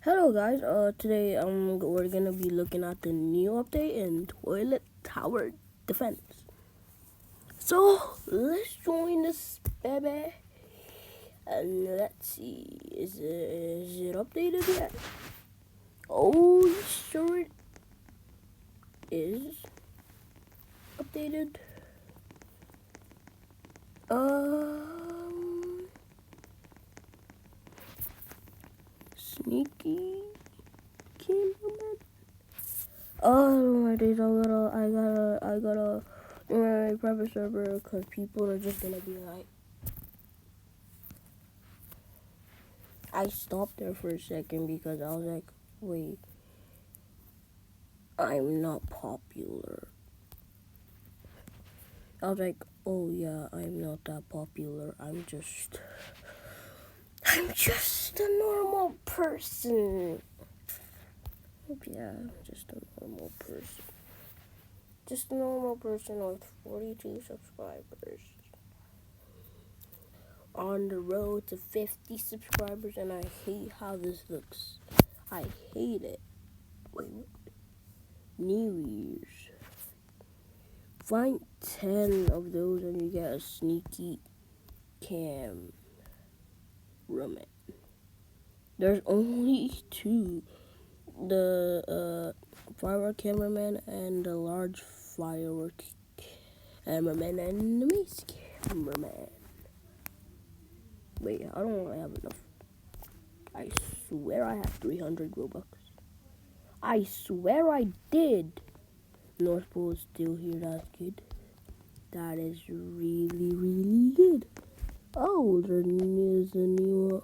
Hello guys, today we're gonna be looking at the new update in Toilet Tower Defense. So let's join this baby and let's see, is it updated yet? Oh, sure it is updated. Sneaky cameraman. Oh my days! I gotta my private server because people are just gonna be like. I stopped there for a second because I was like, wait, I'm not popular. I was like, oh yeah, I'm not that popular. I'm just a normal person. Yeah, just a normal person. Just a normal person with 42 subscribers. On the road to 50 subscribers, and I hate how this looks. I hate it. Wait, what? New Year's. Find 10 of those and you get a sneaky cam roomie. There's only 2. The firework cameraman and the large firework cameraman and the mace cameraman. Wait, I don't really have enough. I swear I have 300 Robux. I swear I did. North Pole is still here, that's good. That is really, really good. Oh, there is a new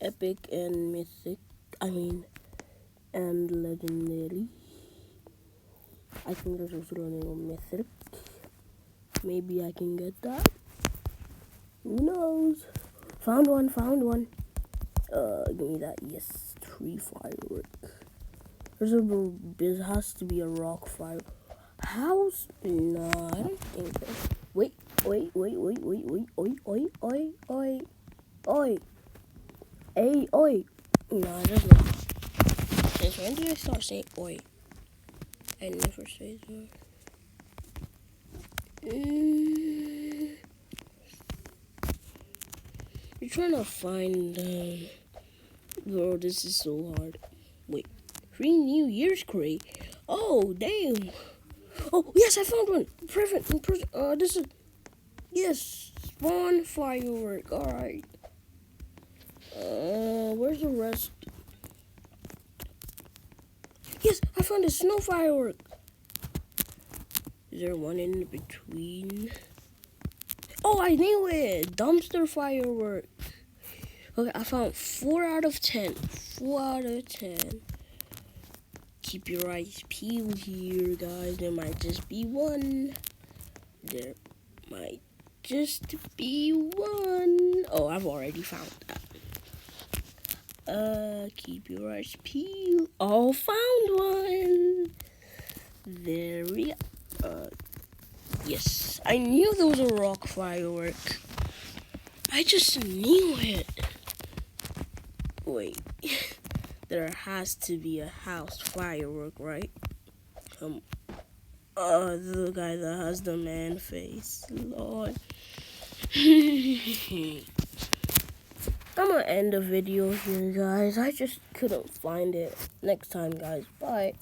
epic and mythic, and legendary. I think there's also a new mythic. Maybe I can get that. Who knows? Found one. Give me that. Yes, 3 firework. There has to be a rock fire. House? No, I don't think so. Wait. Oi. Hey, oi. No, there's not. Since when did I start saying oi? I never say that. You're trying to find, bro, this is so hard. Wait, free New Year's crate? Oh, damn. Oh, yes, I found one. This is, yes, spawn firework. Alright. Where's the rest? Yes, I found a snow firework. Is there one in between? Oh, I knew it. Dumpster firework. Okay, I found 4 out of 10. 4 out of 10. Keep your eyes peeled here, guys. There might just be one. There might just be one. Oh, I've already found that. Keep your eyes peeled. Oh, found one. There we go. Yes, I knew there was a rock firework. I just knew it. Wait, there has to be a house firework, right? The guy that has the man face, Lord. I'm gonna end the video here, guys. I just couldn't find it. Next time, guys. Bye.